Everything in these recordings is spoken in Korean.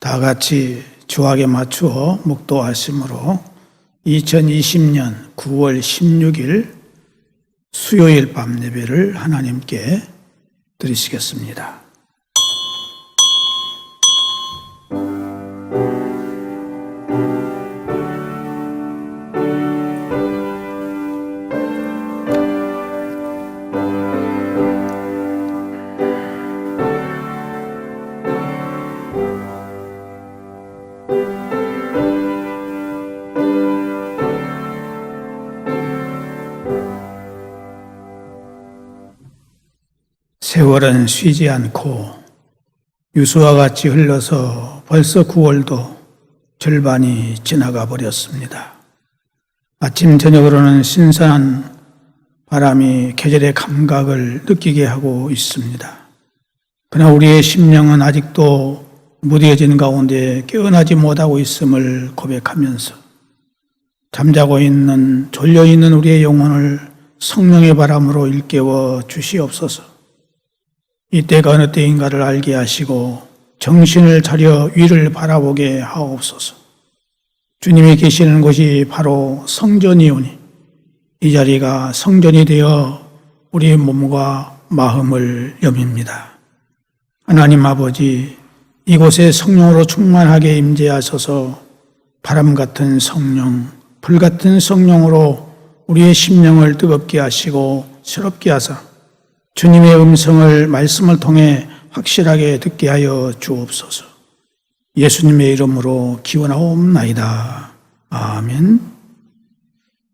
다 같이 주학에 맞추어 묵도하심으로 2020년 9월 16일 수요일 밤 예배를 하나님께 드리시겠습니다. 세월은 쉬지 않고 유수와 같이 흘러서 벌써 9월도 절반이 지나가 버렸습니다. 아침 저녁으로는 신선한 바람이 계절의 감각을 느끼게 하고 있습니다. 그러나 우리의 심령은 아직도 무뎌진 가운데 깨어나지 못하고 있음을 고백하면서 잠자고 있는 졸려있는 우리의 영혼을 성령의 바람으로 일깨워 주시옵소서. 이때가 어느 때인가를 알게 하시고 정신을 차려 위를 바라보게 하옵소서. 주님이 계시는 곳이 바로 성전이오니 이 자리가 성전이 되어 우리의 몸과 마음을 여밉니다. 하나님 아버지, 이곳에 성령으로 충만하게 임재하셔서 바람 같은 성령, 불 같은 성령으로 우리의 심령을 뜨겁게 하시고 새롭게 하사 주님의 음성을 말씀을 통해 확실하게 듣게 하여 주옵소서. 예수님의 이름으로 기원하옵나이다. 아멘.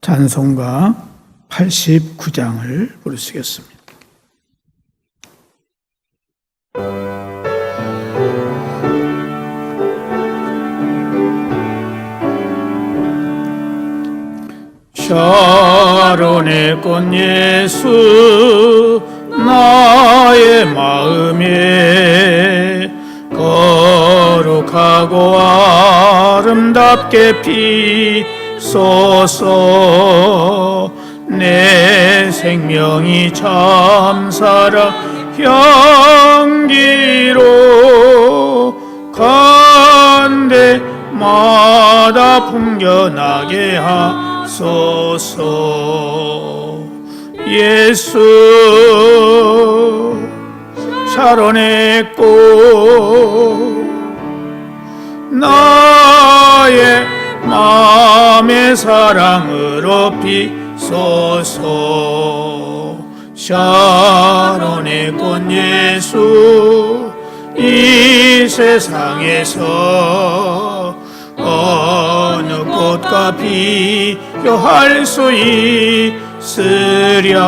찬송가 89장을 부르시겠습니다. 샤론의 꽃 예수 나의 마음에 거룩하고 아름답게 피소서. 내 생명이 참사랑 향기로 간데마다 풍겨나게 하소서. 예수 샤론의 꽃 나의 마음의 사랑으로 피소서. 샤론의 꽃 예수 이 세상에서 어느 꽃과 비교할 수 있으랴.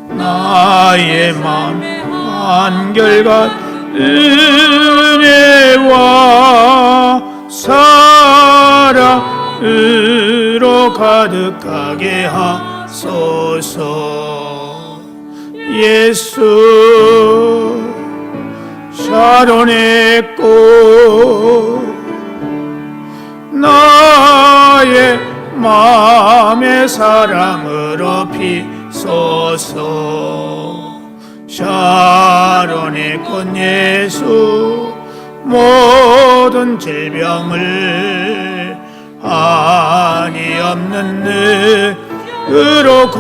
나의 마음에 한결같은 은혜와 사랑으로 가득하게 하소서. 예수 샤론의 꽃 나의 마음의 사랑으로 피소서. 샤론의 꽃 예수 모든 질병을 한이 없는 능으로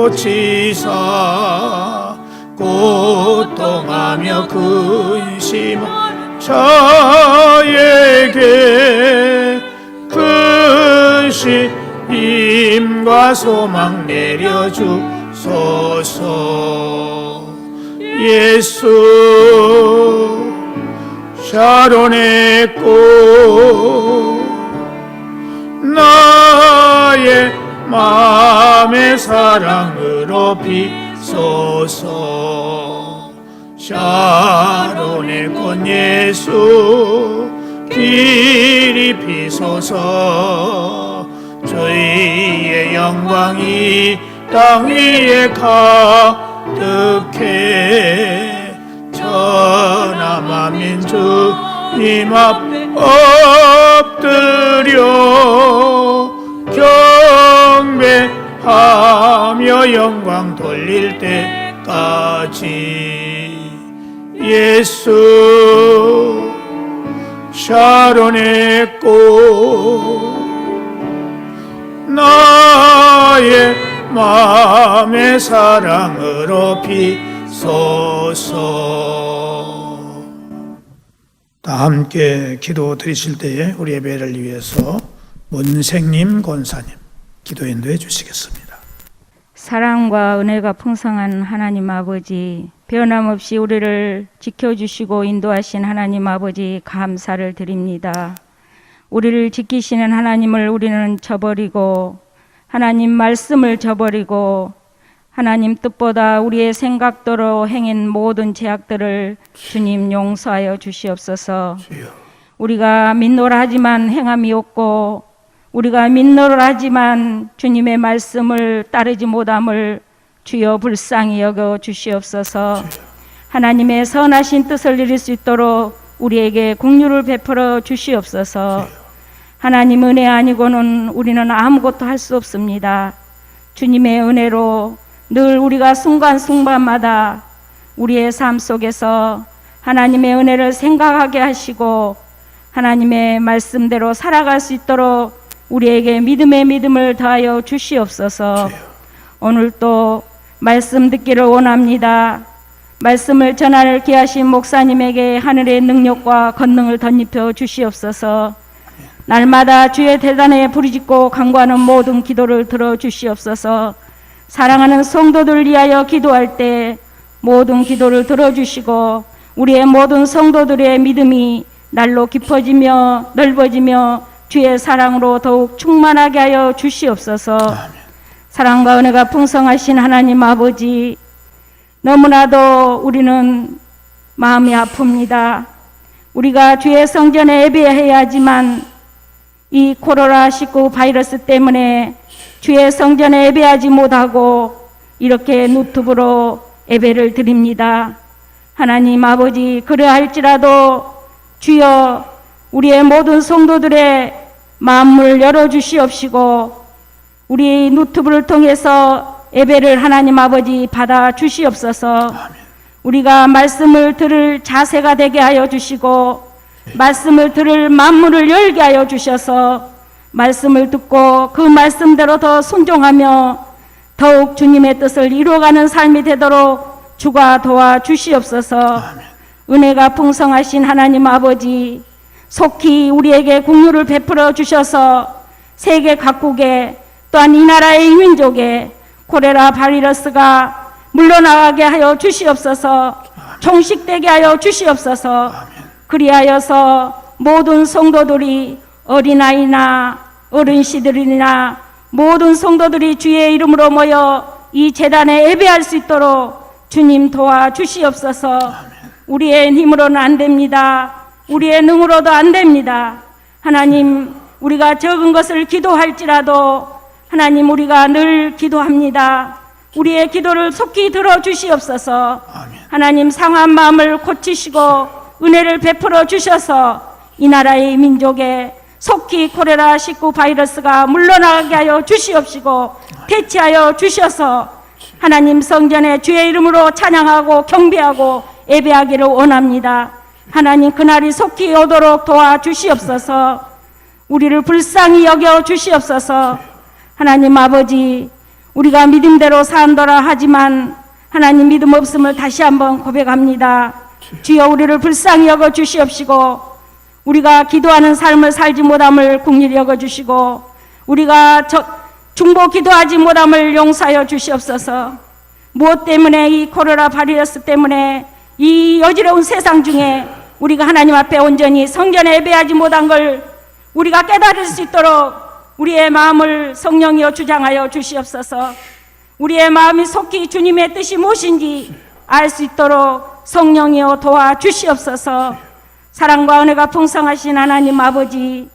고치사 고통하며 근심한 자에게 크신 힘과 소망 내려주소서. 예수 샤론의 꽃 나의 마음의 사랑으로 피소서. 샤론의 꽃 예수 길이 피소서. 주의 영광이 땅 위에 가득해 천하 만민 주님 앞에 엎드려 경배하며 영광 돌릴 때까지. 예수 샤론의 꽃 나의 마음의 사랑으로 비소서. 다 함께 기도 드리실 때에 우리 예배를 위해서 문생님 권사님 기도 인도해 주시겠습니다. 사랑과 은혜가 풍성한 하나님 아버지, 변함없이 우리를 지켜주시고 인도하신 하나님 아버지 감사를 드립니다. 우리를 지키시는 하나님을 우리는 저버리고 하나님 말씀을 저버리고 하나님 뜻보다 우리의 생각대로 행한 모든 죄악들을 주님 용서하여 주시옵소서. 우리가 믿노라 하지만 행함이 없고 우리가 믿노라 하지만 주님의 말씀을 따르지 못함을 주여 불쌍히 여겨 주시옵소서. 하나님의 선하신 뜻을 이룰 수 있도록 우리에게 긍휼을 베풀어 주시옵소서. 하나님 은혜 아니고는 우리는 아무것도 할 수 없습니다. 주님의 은혜로 늘 우리가 순간순간마다 우리의 삶 속에서 하나님의 은혜를 생각하게 하시고 하나님의 말씀대로 살아갈 수 있도록 우리에게 믿음의 믿음을 더하여 주시옵소서. 오늘도 말씀 듣기를 원합니다. 말씀을 전할 귀하신 목사님에게 하늘의 능력과 권능을 덧입혀 주시옵소서. 날마다 주의 대단에 부르짖고 간구하는 모든 기도를 들어 주시옵소서. 사랑하는 성도들 위하여 기도할 때 모든 기도를 들어주시고 우리의 모든 성도들의 믿음이 날로 깊어지며 넓어지며 주의 사랑으로 더욱 충만하게 하여 주시옵소서. 아멘. 사랑과 은혜가 풍성하신 하나님 아버지, 너무나도 우리는 마음이 아픕니다. 우리가 주의 성전에 예배해야 하지만 이 코로나19 바이러스 때문에 주의 성전에 예배하지 못하고 이렇게 유튜브로 예배를 드립니다. 하나님 아버지, 그러할지라도 주여 우리의 모든 성도들의 마음을 열어주시옵시고 우리 유튜브를 통해서 예배를 하나님 아버지 받아 주시옵소서. 우리가 말씀을 들을 자세가 되게 하여 주시고 말씀을 들을 만물을 열게 하여 주셔서 말씀을 듣고 그 말씀대로 더 순종하며 더욱 주님의 뜻을 이루어가는 삶이 되도록 주가 도와주시옵소서. 은혜가 풍성하신 하나님 아버지, 속히 우리에게 긍휼을 베풀어 주셔서 세계 각국에 또한 이 나라의 민족에 코레라 바이러스가 물러나가게 하여 주시옵소서. 종식되게 하여 주시옵소서. 그리하여서 모든 성도들이 어린아이나 어른시들이나 모든 성도들이 주의 이름으로 모여 이 제단에 예배할 수 있도록 주님 도와주시옵소서. 우리의 힘으로는 안 됩니다. 우리의 능으로도 안 됩니다. 하나님, 우리가 적은 것을 기도할지라도 하나님, 우리가 늘 기도합니다. 우리의 기도를 속히 들어주시옵소서. 하나님, 상한 마음을 고치시고 은혜를 베풀어 주셔서 이 나라의 민족에 속히 코레라19 바이러스가 물러나게 하여 주시옵시고 대체하여 주셔서 하나님 성전에 주의 이름으로 찬양하고 경배하고 예배하기를 원합니다. 하나님, 그날이 속히 오도록 도와주시옵소서. 우리를 불쌍히 여겨 주시옵소서. 하나님 아버지, 우리가 믿음대로 산다라 하지만 하나님 믿음 없음을 다시 한번 고백합니다. 주여 우리를 불쌍히 여겨 주시옵시고 우리가 기도하는 삶을 살지 못함을 긍휼히 여겨 주시고 우리가 중보 기도하지 못함을 용서하여 주시옵소서. 무엇 때문에 이 코로나 바이러스 때문에 이 여지러운 세상 중에 우리가 하나님 앞에 온전히 성전에 예배하지 못한 걸 우리가 깨달을 수 있도록 우리의 마음을 성령이여 주장하여 주시옵소서. 우리의 마음이 속히 주님의 뜻이 무엇인지 알 수 있도록 성령이여 도와주시옵소서. 사랑과 은혜가 풍성하신 하나님 아버지,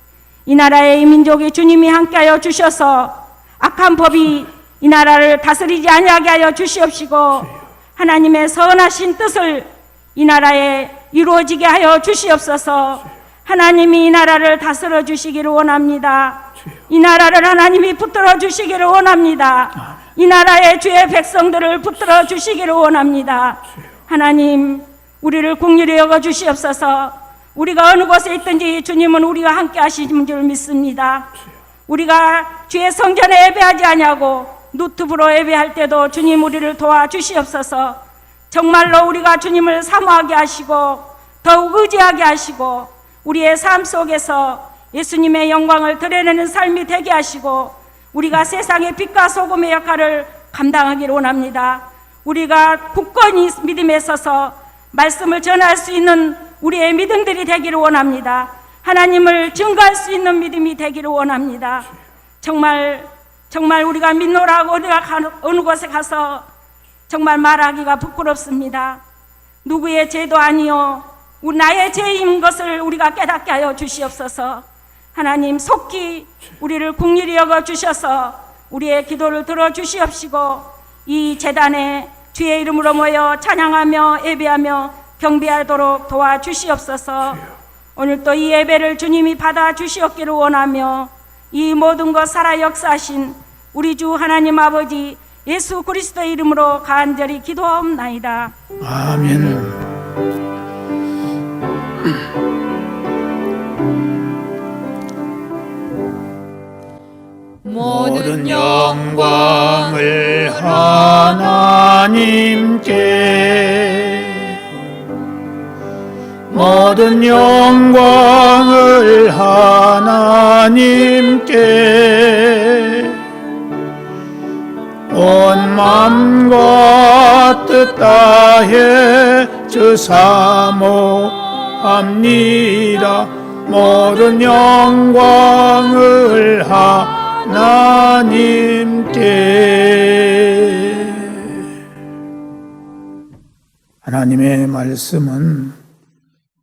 이 나라의 민족이 주님이 함께하여 주셔서 악한 법이 이 나라를 다스리지 아니하게 하여 주시옵시고 하나님의 선하신 뜻을 이 나라에 이루어지게 하여 주시옵소서. 하나님이 이 나라를 다스려 주시기를 원합니다. 이 나라를 하나님이 붙들어 주시기를 원합니다. 이 나라의 주의 백성들을 붙들어 주시기를 원합니다. 하나님, 우리를 긍휼히 여겨 주시옵소서. 우리가 어느 곳에 있든지 주님은 우리와 함께 하시는 줄 믿습니다. 우리가 주의 성전에 예배하지 아니하고 노트북으로 예배할 때도 주님 우리를 도와주시옵소서. 정말로 우리가 주님을 사모하게 하시고 더욱 의지하게 하시고 우리의 삶 속에서 예수님의 영광을 드러내는 삶이 되게 하시고 우리가 세상의 빛과 소금의 역할을 감당하기를 원합니다. 우리가 굳건히 믿음에 서서 말씀을 전할 수 있는 우리의 믿음들이 되기를 원합니다. 하나님을 증거할 수 있는 믿음이 되기를 원합니다. 정말 우리가 믿노라고 우리가 어느 곳에 가서 정말 말하기가 부끄럽습니다. 누구의 죄도 아니요 나의 죄인 것을 우리가 깨닫게 하여 주시옵소서. 하나님 속히 우리를 긍휼히 여겨 주셔서 우리의 기도를 들어 주시옵시고 이 제단에 주의 이름으로 모여 찬양하며 예배하며 경배하도록 도와주시옵소서. 오늘 또 이 예배를 주님이 받아 주시옵기를 원하며 이 모든 것 살아 역사하신 우리 주 하나님 아버지 예수 그리스도의 이름으로 간절히 기도하옵나이다. 아멘. 모든 영광을 하나님께, 모든 영광을 하나님께, 온 맘과 뜻 다해 주사모합니다. 모든 영광을 하나님께. 하나님의 말씀은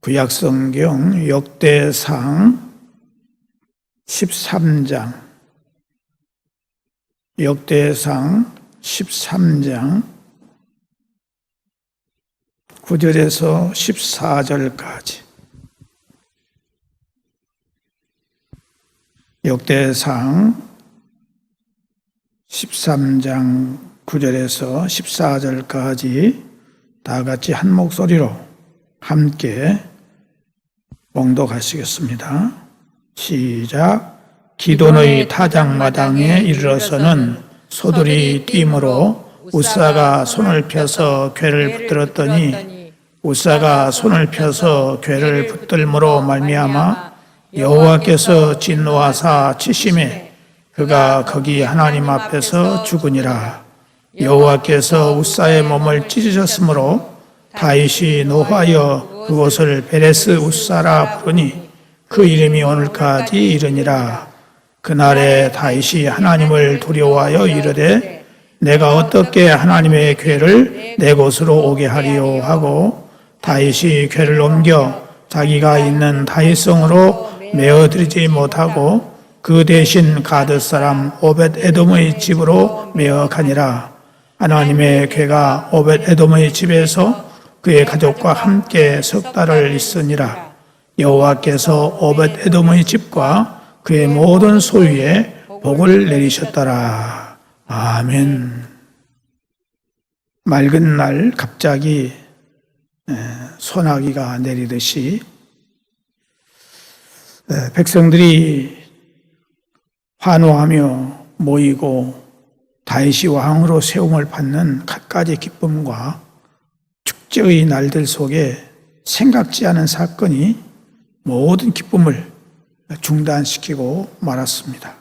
구약성경 역대상 13장, 역대상 13장 9절에서 14절까지, 역대상 13장 9절에서 14절까지 다 같이 한 목소리로 함께 봉독하시겠습니다. 시작. 기돈의 타작마당에 이르러서는 소들이 뛰므로 우사가 손을 펴서 궤를 붙들었더니 우사가 손을 펴서 궤를 붙들므로 말미암아 여호와께서 진노하사 치심에 그가 거기 하나님 앞에서 죽으니라. 여호와께서 우사의 몸을 찢으셨으므로 다윗이 노하여 그곳을 베레스 우사라 부르니 그 이름이 오늘까지 이르니라. 그날에 다윗이 하나님을 두려워하여 이르되 내가 어떻게 하나님의 궤를 내 곳으로 오게 하리요 하고 다윗이 궤를 옮겨 자기가 있는 다윗성으로 메어드리지 못하고 그 대신 가드 사람 오벳 에돔의 집으로 메어 가니라. 하나님의 궤가 오벳 에돔의 집에서 그의 가족과 함께 석 달을 있으니라. 여호와께서 오벳 에돔의 집과 그의 모든 소유에 복을 내리셨더라. 아멘. 맑은 날 갑자기 소나기가 내리듯이 백성들이 환호하며 모이고 다윗이 왕으로 세움을 받는 갖가지 기쁨과 축제의 날들 속에 생각지 않은 사건이 모든 기쁨을 중단시키고 말았습니다.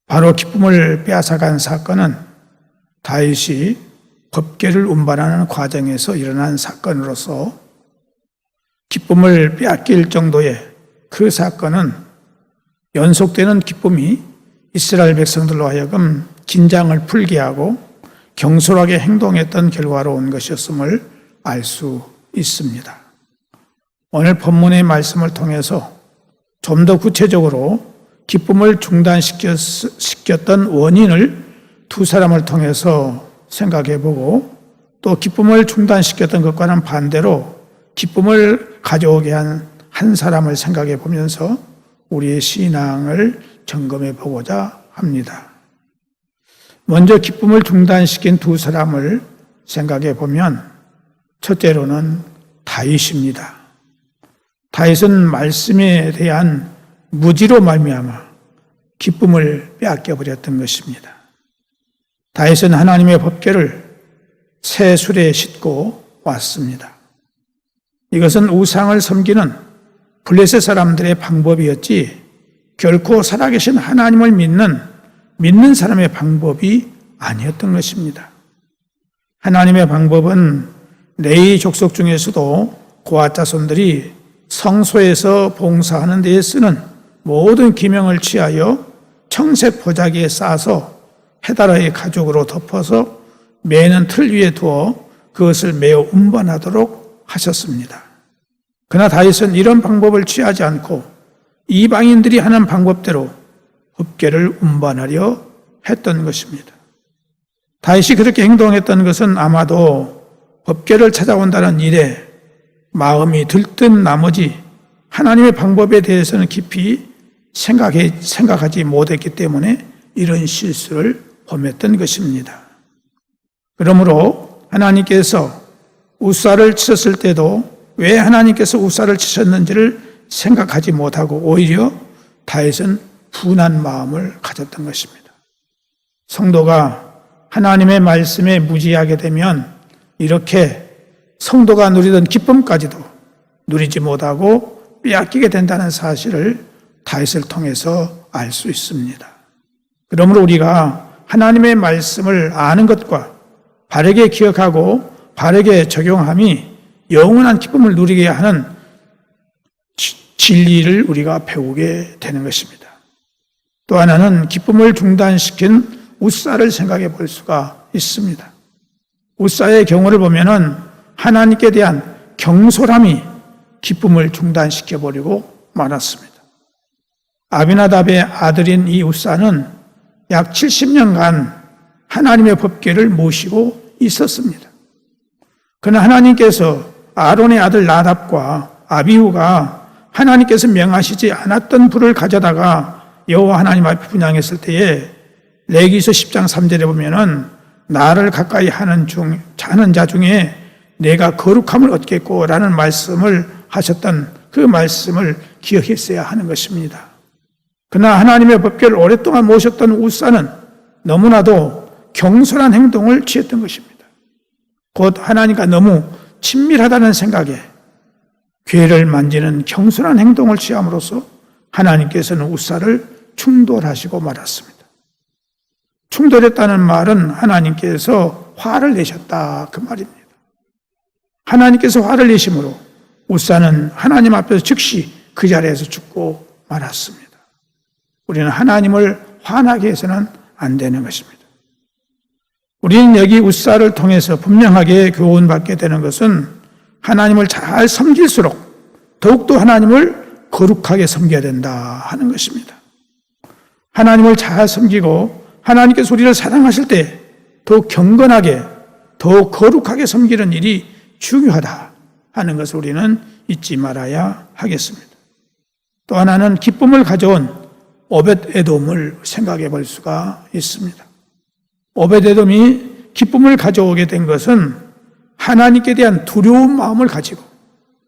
바로 기쁨을 빼앗아간 사건은 다윗이 법궤를 운반하는 과정에서 일어난 사건으로서 기쁨을 빼앗길 정도의 그 사건은 연속되는 기쁨이 이스라엘 백성들로 하여금 긴장을 풀게 하고 경솔하게 행동했던 결과로 온 것이었음을 알 수 있습니다. 오늘 본문의 말씀을 통해서 좀 더 구체적으로 기쁨을 중단시켰던 원인을 두 사람을 통해서 생각해보고 또 기쁨을 중단시켰던 것과는 반대로 기쁨을 가져오게 한 사람을 생각해 보면서 우리의 신앙을 점검해 보고자 합니다. 먼저 기쁨을 중단시킨 두 사람을 생각해 보면 첫째로는 다윗입니다. 다윗은 말씀에 대한 무지로 말미암아 기쁨을 빼앗겨 버렸던 것입니다. 다윗은 하나님의 법궤를 새 술에 싣고 왔습니다. 이것은 우상을 섬기는 블레셋 사람들의 방법이었지 결코 살아계신 하나님을 믿는 사람의 방법이 아니었던 것입니다. 하나님의 방법은 레위 족속 중에서도 고아 자손들이 성소에서 봉사하는 데에 쓰는 모든 기명을 취하여 청색 보자기에 싸서 페다라의 가죽으로 덮어서 매는 틀 위에 두어 그것을 매우 운반하도록 하셨습니다. 그러나 다윗은 이런 방법을 취하지 않고 이방인들이 하는 방법대로 법궤를 운반하려 했던 것입니다. 다윗이 그렇게 행동했던 것은 아마도 법궤를 찾아온다는 일에 마음이 들뜬 나머지 하나님의 방법에 대해서는 깊이 생각하지 못했기 때문에 이런 실수를 범했던 것입니다. 그러므로 하나님께서 우사를 치셨을 때도 왜 하나님께서 우사를 치셨는지를 생각하지 못하고 오히려 다윗은 분한 마음을 가졌던 것입니다. 성도가 하나님의 말씀에 무지하게 되면 이렇게 성도가 누리던 기쁨까지도 누리지 못하고 빼앗기게 된다는 사실을 다윗을 통해서 알 수 있습니다. 그러므로 우리가 하나님의 말씀을 아는 것과 바르게 기억하고 바르게 적용함이 영원한 기쁨을 누리게 하는 진리를 우리가 배우게 되는 것입니다. 또 하나는 기쁨을 중단시킨 우사를 생각해 볼 수가 있습니다. 우사의 경우를 보면은 하나님께 대한 경솔함이 기쁨을 중단시켜 버리고 말았습니다. 아비나답의 아들인 이 우사는 약 70년간 하나님의 법궤를 모시고 있었습니다. 그러나 하나님께서 아론의 아들 나답과 아비후가 하나님께서 명하시지 않았던 불을 가져다가 여호와 하나님 앞에 분향했을 때에 레위기서 10장 3절에 보면은 나를 가까이 하는 자 중에 내가 거룩함을 얻겠고 라는 말씀을 하셨던 그 말씀을 기억했어야 하는 것입니다. 그러나 하나님의 법궤를 오랫동안 모셨던 우사는 너무나도 경솔한 행동을 취했던 것입니다. 곧 하나님과 너무 친밀하다는 생각에 궤를 만지는 경솔한 행동을 취함으로써 하나님께서는 우사를 충돌하시고 말았습니다. 충돌했다는 말은 하나님께서 화를 내셨다 그 말입니다. 하나님께서 화를 내심으로 우사는 하나님 앞에서 즉시 그 자리에서 죽고 말았습니다. 우리는 하나님을 화나게 해서는 안 되는 것입니다. 우리는 여기 우사를 통해서 분명하게 교훈받게 되는 것은 하나님을 잘 섬길수록 더욱더 하나님을 거룩하게 섬겨야 된다 하는 것입니다. 하나님을 잘 섬기고 하나님께서 우리를 사랑하실 때 더욱 경건하게 더욱 거룩하게 섬기는 일이 중요하다 하는 것을 우리는 잊지 말아야 하겠습니다. 또 하나는 기쁨을 가져온 오벳에돔을 생각해 볼 수가 있습니다. 오벳에돔이 기쁨을 가져오게 된 것은 하나님께 대한 두려운 마음을 가지고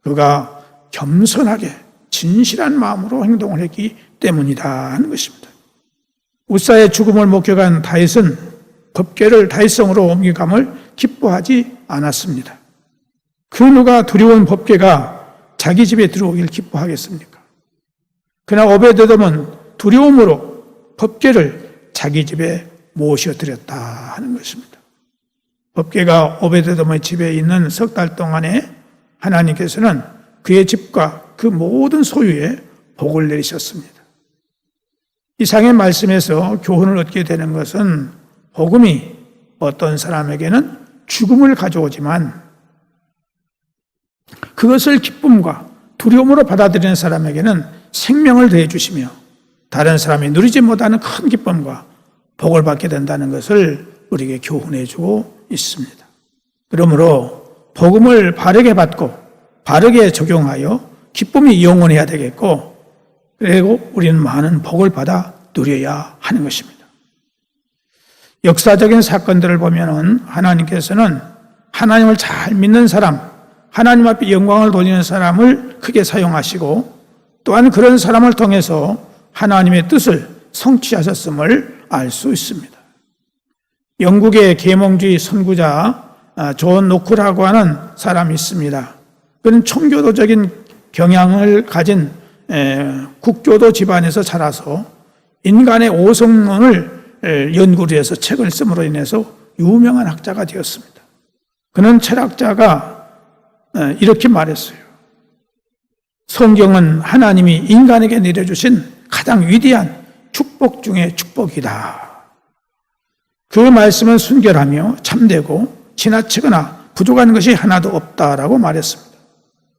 그가 겸손하게 진실한 마음으로 행동을 했기 때문이다 하는 것입니다. 우사의 죽음을 목격한 다윗은 법궤를 다윗성으로 옮겨감을 기뻐하지 않았습니다. 그 누가 두려운 법궤가 자기 집에 들어오길 기뻐하겠습니까? 그러나 오벳에돔은 두려움으로 법궤를 자기 집에 모셔드렸다 하는 것입니다. 법궤가 오벳에돔의 집에 있는 석 달 동안에 하나님께서는 그의 집과 그 모든 소유에 복을 내리셨습니다. 이상의 말씀에서 교훈을 얻게 되는 것은 복음이 어떤 사람에게는 죽음을 가져오지만 그것을 기쁨과 두려움으로 받아들이는 사람에게는 생명을 더해 주시며 다른 사람이 누리지 못하는 큰 기쁨과 복을 받게 된다는 것을 우리에게 교훈해 주고 있습니다. 그러므로 복음을 바르게 받고 바르게 적용하여 기쁨이 영원해야 되겠고 그리고 우리는 많은 복을 받아 누려야 하는 것입니다. 역사적인 사건들을 보면 하나님께서는 하나님을 잘 믿는 사람, 하나님 앞에 영광을 돌리는 사람을 크게 사용하시고 또한 그런 사람을 통해서 하나님의 뜻을 성취하셨음을 알 수 있습니다. 영국의 계몽주의 선구자 존 노크라고 하는 사람이 있습니다. 그는 청교도적인 경향을 가진 국교도 집안에서 자라서 인간의 오성론을 연구를 해서 책을 쓰므로 인해서 유명한 학자가 되었습니다. 그는 철학자가 이렇게 말했어요. 성경은 하나님이 인간에게 내려주신 가장 위대한 축복 중의 축복이다. 그 말씀은 순결하며 참되고 지나치거나 부족한 것이 하나도 없다라고 말했습니다.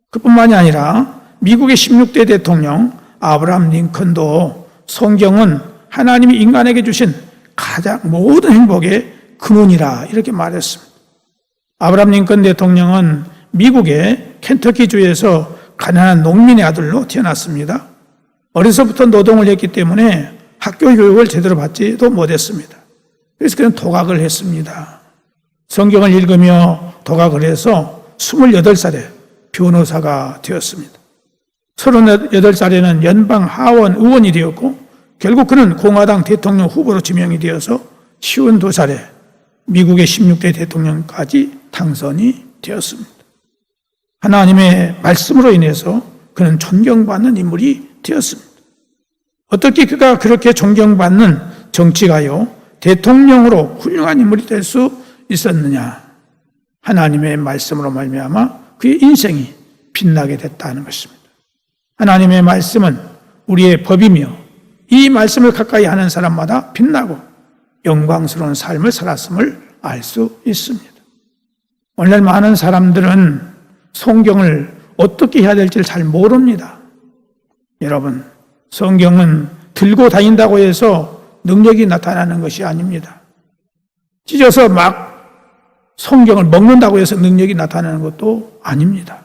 그뿐만이 아니라 미국의 16대 대통령 아브라함 링컨도 성경은 하나님이 인간에게 주신 가장 모든 행복의 근원이라 이렇게 말했습니다. 아브라함 링컨 대통령은 미국의 켄터키주에서 가난한 농민의 아들로 태어났습니다. 어려서부터 노동을 했기 때문에 학교 교육을 제대로 받지도 못했습니다. 그래서 그는 도각을 했습니다. 성경을 읽으며 도각을 해서 28살에 변호사가 되었습니다. 38살에는 연방 하원 의원이 되었고 결국 그는 공화당 대통령 후보로 지명이 되어서 52살에 미국의 16대 대통령까지 당선이 되었습니다. 하나님의 말씀으로 인해서 그는 존경받는 인물이 되었습니다. 어떻게 그가 그렇게 존경받는 정치가요, 대통령으로 훌륭한 인물이 될 수 있었느냐? 하나님의 말씀으로 말미암아 그의 인생이 빛나게 됐다는 것입니다. 하나님의 말씀은 우리의 법이며 이 말씀을 가까이 하는 사람마다 빛나고 영광스러운 삶을 살았음을 알 수 있습니다. 오늘날 많은 사람들은 성경을 어떻게 해야 될지 잘 모릅니다. 여러분, 성경은 들고 다닌다고 해서 능력이 나타나는 것이 아닙니다. 찢어서 막 성경을 먹는다고 해서 능력이 나타나는 것도 아닙니다.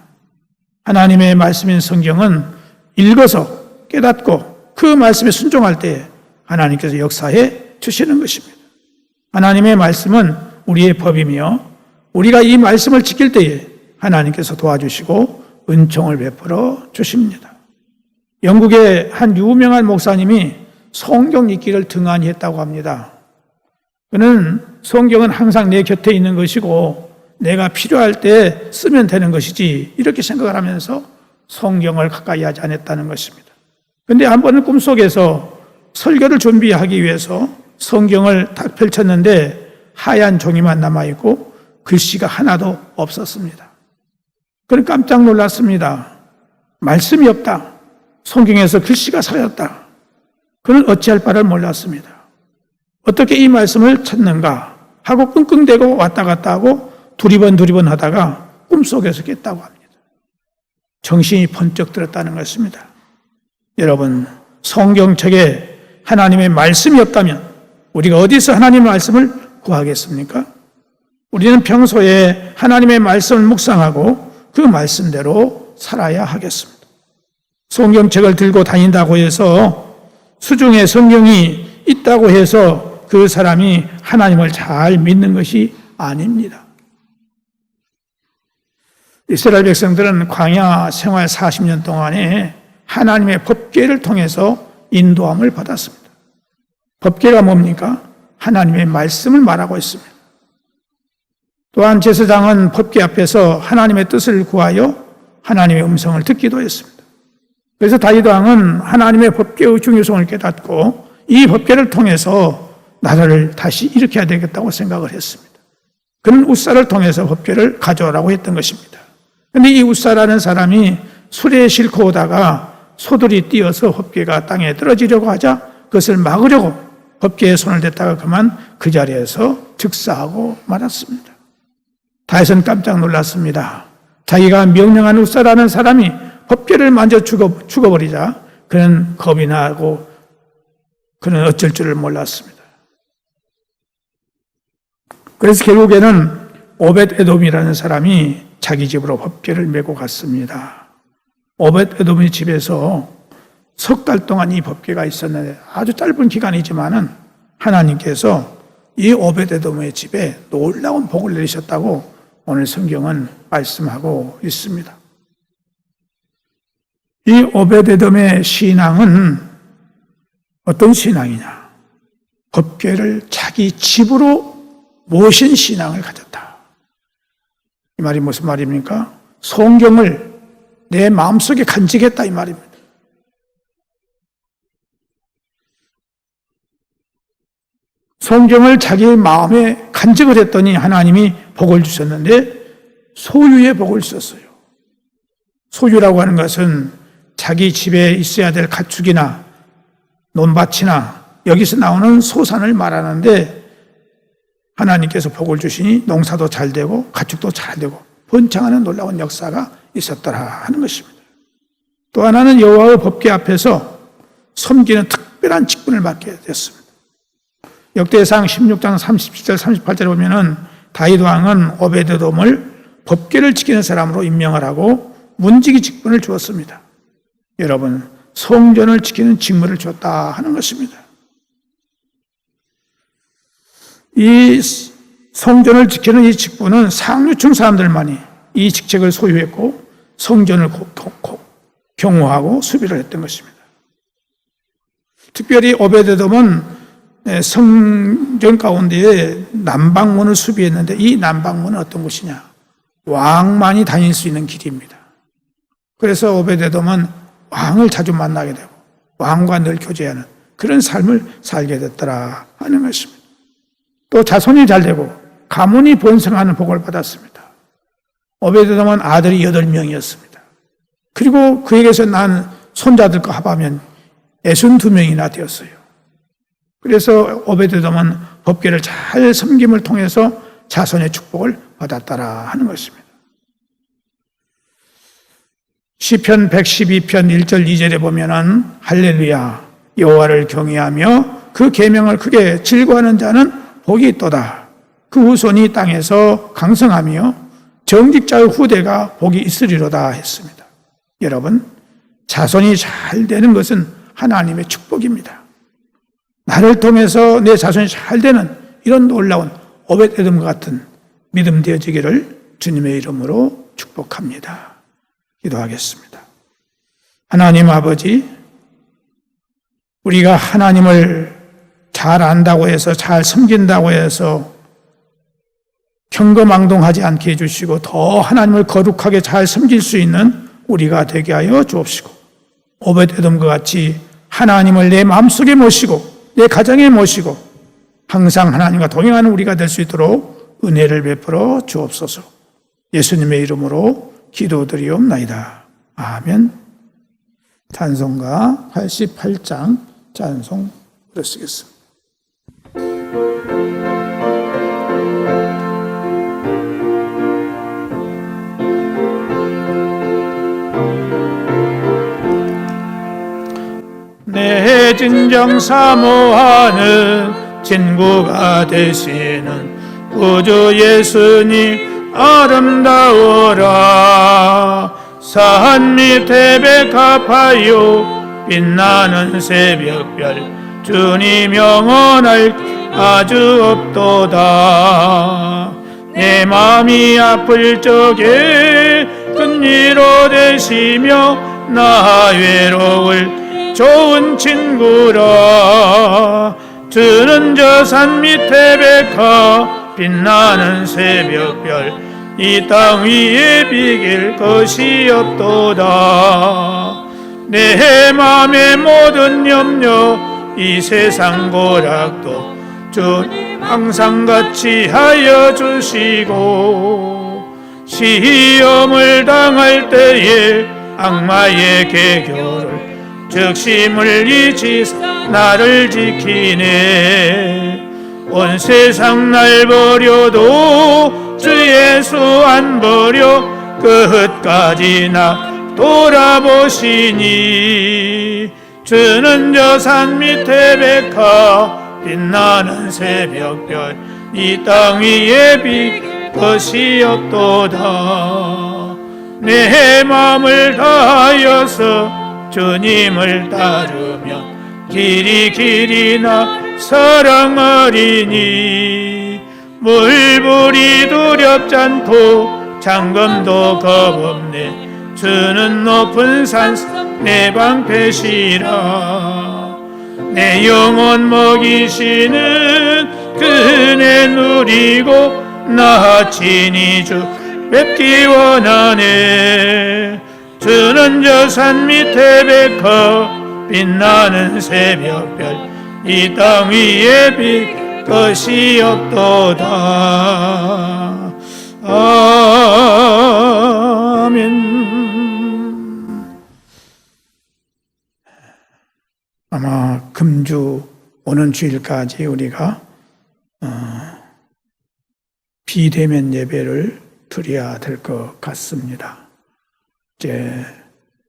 하나님의 말씀인 성경은 읽어서 깨닫고 그 말씀에 순종할 때 하나님께서 역사해 주시는 것입니다. 하나님의 말씀은 우리의 법이며 우리가 이 말씀을 지킬 때에 하나님께서 도와주시고 은총을 베풀어 주십니다. 영국의 한 유명한 목사님이 성경 읽기를 등한히 했다고 합니다. 그는 성경은 항상 내 곁에 있는 것이고 내가 필요할 때 쓰면 되는 것이지 이렇게 생각을 하면서 성경을 가까이 하지 않았다는 것입니다. 그런데 한 번은 꿈속에서 설교를 준비하기 위해서 성경을 딱 펼쳤는데 하얀 종이만 남아있고 글씨가 하나도 없었습니다. 그는 깜짝 놀랐습니다. 말씀이 없다. 성경에서 글씨가 사라졌다. 그는 어찌할 바를 몰랐습니다. 어떻게 이 말씀을 찾는가 하고 끙끙대고 왔다 갔다 하고 두리번 하다가 꿈속에서 깼다고 합니다. 정신이 번쩍 들었다는 것입니다. 여러분, 성경책에 하나님의 말씀이 없다면 우리가 어디서 하나님의 말씀을 구하겠습니까? 우리는 평소에 하나님의 말씀을 묵상하고 그 말씀대로 살아야 하겠습니다. 성경책을 들고 다닌다고 해서 수중에 성경이 있다고 해서 그 사람이 하나님을 잘 믿는 것이 아닙니다. 이스라엘 백성들은 광야 생활 40년 동안에 하나님의 법궤를 통해서 인도함을 받았습니다. 법궤가 뭡니까? 하나님의 말씀을 말하고 있습니다. 또한 제사장은 법궤 앞에서 하나님의 뜻을 구하여 하나님의 음성을 듣기도 했습니다. 그래서 다윗 왕은 하나님의 법궤의 중요성을 깨닫고 이 법궤를 통해서 나라를 다시 일으켜야 되겠다고 생각을 했습니다. 그는 웃사를 통해서 법궤를 가져오라고 했던 것입니다. 그런데 이 웃사라는 사람이 술에 싣고 오다가 소들이 뛰어서 법궤가 땅에 떨어지려고 하자 그것을 막으려고 법궤에 손을 댔다가 그만 그 자리에서 즉사하고 말았습니다. 다윗은 깜짝 놀랐습니다. 자기가 명령한 웃사라는 사람이 법궤를 만져 죽어버리자 그는 겁이 나고 그는 어쩔 줄을 몰랐습니다. 그래서 결국에는 오벳 에돔이라는 사람이 자기 집으로 법궤를 메고 갔습니다. 오벳 에돔의 집에서 석 달 동안 이 법궤가 있었는데 아주 짧은 기간이지만은 하나님께서 이 오벳 에돔의 집에 놀라운 복을 내리셨다고 오늘 성경은 말씀하고 있습니다. 이 오베데돔의 신앙은 어떤 신앙이냐? 법궤를 자기 집으로 모신 신앙을 가졌다. 이 말이 무슨 말입니까? 성경을 내 마음속에 간직했다 이 말입니다. 성경을 자기 마음에 간직을 했더니 하나님이 복을 주셨는데 소유의 복을 주셨어요. 소유라고 하는 것은 자기 집에 있어야 될 가축이나 논밭이나 여기서 나오는 소산을 말하는데 하나님께서 복을 주시니 농사도 잘 되고 가축도 잘 되고 번창하는 놀라운 역사가 있었더라 하는 것입니다. 또 하나는 여호와의 법궤 앞에서 섬기는 특별한 직분을 받게 됐습니다. 역대상 16장 37절 38절에 보면은 다윗 왕은 오베데돔을 법궤를 지키는 사람으로 임명을 하고 문지기 직분을 주었습니다. 여러분, 성전을 지키는 직무를 줬다 하는 것입니다. 이 성전을 지키는 이 직분은 상류층 사람들만이 이 직책을 소유했고 성전을 경호하고 수비를 했던 것입니다. 특별히 오베데돔은 성전 가운데에 남방문을 수비했는데 이 남방문은 어떤 곳이냐? 왕만이 다닐 수 있는 길입니다. 그래서 오베데돔은 왕을 자주 만나게 되고 왕과 늘 교제하는 그런 삶을 살게 됐더라 하는 것입니다. 또 자손이 잘 되고 가문이 번성하는 복을 받았습니다. 오베데돔은 아들이 8명이었습니다. 그리고 그에게서 난 손자들과 합하면 62명이나 되었어요. 그래서 오베데돔은 법궤를 잘 섬김을 통해서 자손의 축복을 받았더라 하는 것입니다. 시편 112편 1절 2절에 보면은 할렐루야 여호와를 경외하며 그 계명을 크게 즐거워하는 자는 복이 있도다. 그 후손이 땅에서 강성하며 정직자의 후대가 복이 있으리로다 했습니다. 여러분, 자손이 잘 되는 것은 하나님의 축복입니다. 나를 통해서 내 자손이 잘 되는 이런 놀라운 오벳에돔과 같은 믿음 되어지기를 주님의 이름으로 축복합니다. 기도하겠습니다. 하나님 아버지, 우리가 하나님을 잘 안다고 해서 잘 섬긴다고 해서 경거망동하지 않게 해주시고 더 하나님을 거룩하게 잘 섬길 수 있는 우리가 되게 하여 주옵시고 오벳에돔과 같이 하나님을 내 마음속에 모시고 내 가정에 모시고 항상 하나님과 동행하는 우리가 될 수 있도록 은혜를 베풀어 주옵소서. 예수님의 이름으로 기도드리옵나이다. 아멘. 찬송가 88장 찬송 부르시겠습니다. 내 진정 사모하는 친구가 되시는 구주 예수님 아름다워라. 산 밑에 백합하여 빛나는 새벽별 주님 영원할 아주 없도다. 내 마음이 아플 적에 근위로 되시며 나 외로울 좋은 친구라. 주는 저 산 밑에 백합 빛나는 새벽별 이 땅 위에 비길 것이 없도다. 내 맘의 모든 염려 이 세상 고락도 주님 항상 같이 하여 주시고 시험을 당할 때에 악마의 계교를 적심을 잊지 나를 지키네. 온 세상 날 버려도 주 예수 안 버려 끝까지 나 돌아보시니. 주는 저 산 밑에 백합 빛나는 새벽별 이 땅 위에 빛 것이 없도다. 내 마음을 다하여서 주님을 따르면 길이 나 사랑하리니. 물불이 두렵지 않고 장검도 겁없네. 주는 높은 산성 내 방패시라. 내 영혼 먹이시는 그네 누리고 나 친히 주 뵙기 원하네. 주는 저 산 밑에 백허 빛나는 새벽별 이 땅 위에 빛 것이 없도다. 아멘. 아마 금주 오는 주일까지 우리가 비대면 예배를 드려야 될 것 같습니다. 이제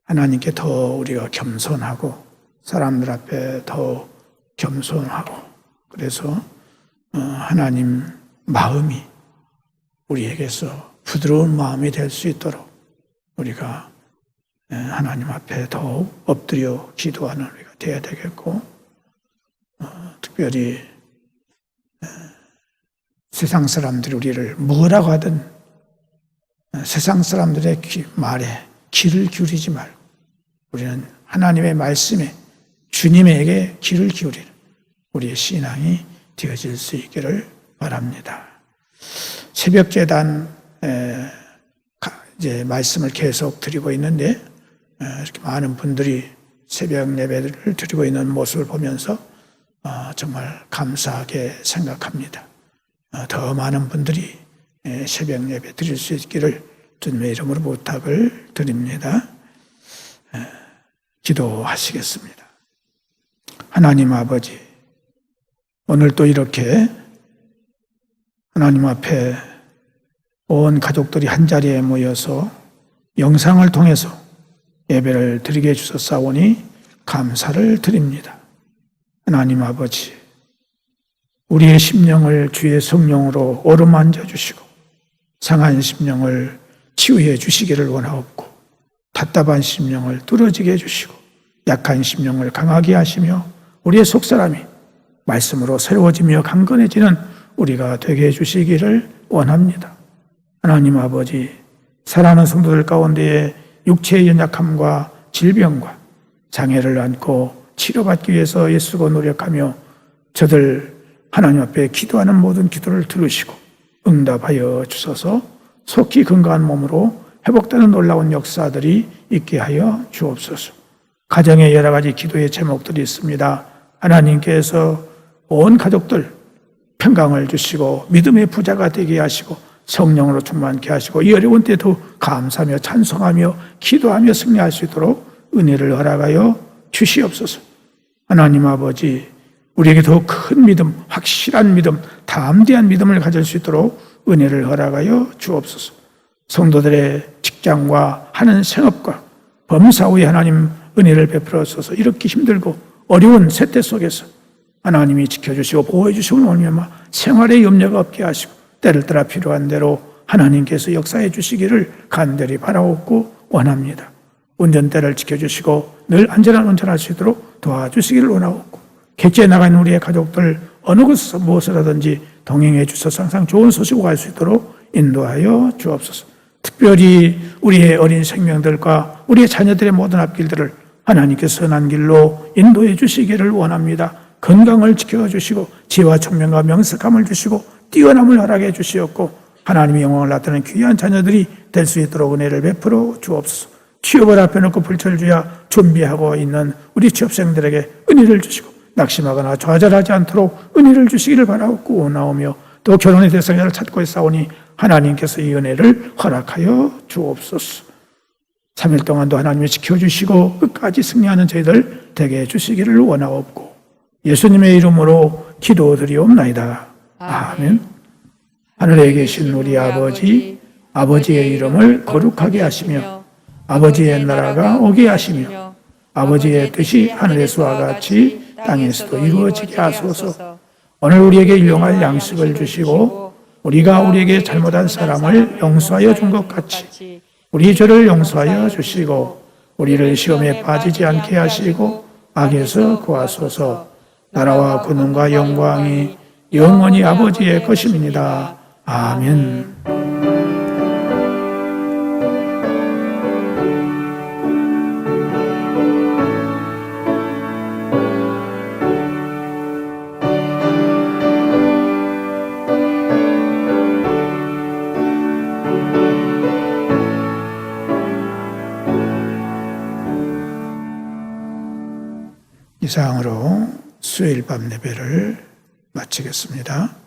하나님께 더 우리가 겸손하고 사람들 앞에 더 겸손하고 그래서 하나님 마음이 우리에게서 부드러운 마음이 될 수 있도록 우리가 하나님 앞에 더욱 엎드려 기도하는 우리가 되어야 되겠고 특별히 세상 사람들이 우리를 뭐라고 하든 세상 사람들의 말에 귀를 기울이지 말고 우리는 하나님의 말씀에 주님에게 귀를 기울이는 우리의 신앙이 되어질 수 있기를 바랍니다. 새벽 제단 이제 말씀을 계속 드리고 있는데 이렇게 많은 분들이 새벽 예배를 드리고 있는 모습을 보면서 정말 감사하게 생각합니다. 더 많은 분들이 새벽 예배 드릴 수 있기를 주님의 이름으로 부탁을 드립니다. 기도하시겠습니다. 하나님 아버지, 오늘 또 이렇게 하나님 앞에 온 가족들이 한자리에 모여서 영상을 통해서 예배를 드리게 해주셨사오니 감사를 드립니다. 하나님 아버지, 우리의 심령을 주의 성령으로 어루만져 주시고 상한 심령을 치유해 주시기를 원하옵고 답답한 심령을 뚫어지게 해주시고 약한 심령을 강하게 하시며 우리의 속사람이 말씀으로 새로워지며 강건해지는 우리가 되게 해주시기를 원합니다. 하나님 아버지, 사랑하는 성도들 가운데에 육체의 연약함과 질병과 장애를 안고 치료받기 위해서 애쓰고 노력하며 저들 하나님 앞에 기도하는 모든 기도를 들으시고 응답하여 주셔서 속히 건강한 몸으로 회복되는 놀라운 역사들이 있게 하여 주옵소서. 가정에 여러 가지 기도의 제목들이 있습니다. 하나님께서 온 가족들 평강을 주시고 믿음의 부자가 되게 하시고 성령으로 충만케 하시고 이 어려운 때도 감사하며 찬송하며 기도하며 승리할 수 있도록 은혜를 허락하여 주시옵소서. 하나님 아버지, 우리에게 더 큰 믿음, 확실한 믿음, 담대한 믿음을 가질 수 있도록 은혜를 허락하여 주옵소서. 성도들의 직장과 하는 생업과 범사 후에 하나님 은혜를 베풀어 주셔서 이렇게 힘들고 어려운 세대 속에서 하나님이 지켜주시고 보호해 주시고 말미암아 생활에 염려가 없게 하시고 때를 따라 필요한 대로 하나님께서 역사해 주시기를 간절히 바라옵고 원합니다. 운전대를 지켜주시고 늘 안전한 운전할 수 있도록 도와주시기를 원하옵고 객지에 나간 우리의 가족들 어느 곳에서 무엇을 하든지 동행해 주셔서 항상 좋은 소식을 갈 수 있도록 인도하여 주옵소서. 특별히 우리의 어린 생명들과 우리의 자녀들의 모든 앞길들을 하나님께서 선한 길로 인도해 주시기를 원합니다. 건강을 지켜주시고 지혜와 총명과 명석함을 주시고 뛰어남을 허락해 주시옵고 하나님의 영광을 나타내는 귀한 자녀들이 될 수 있도록 은혜를 베풀어 주옵소서. 취업을 앞에 놓고 불철주야 준비하고 있는 우리 취업생들에게 은혜를 주시고 낙심하거나 좌절하지 않도록 은혜를 주시기를 바라옵고 원하오며 또 결혼의 대상자를 찾고 있사오니 하나님께서 이 은혜를 허락하여 주옵소서. 3일 동안도 하나님이 지켜주시고 끝까지 승리하는 저희들 되게 해주시기를 원하옵고 예수님의 이름으로 기도드리옵나이다. 아멘. 하늘에 계신 우리 아버지, 아버지의 이름을 거룩하게 하시며 아버지의 나라가 오게 하시며 아버지의 뜻이 하늘에서와 같이 땅에서도 이루어지게 하소서. 오늘 우리에게 일용할 양식을 주시고 우리가 우리에게 잘못한 사람을 용서하여 준 것 같이 우리 죄를 용서하여 주시고 우리를 시험에 빠지지 않게 하시고 악에서 구하소서. 나라와 권능과 영광이 영원히 아버지의 것입니다. 아멘. 이상으로 수요일 밤 예배를 마치겠습니다.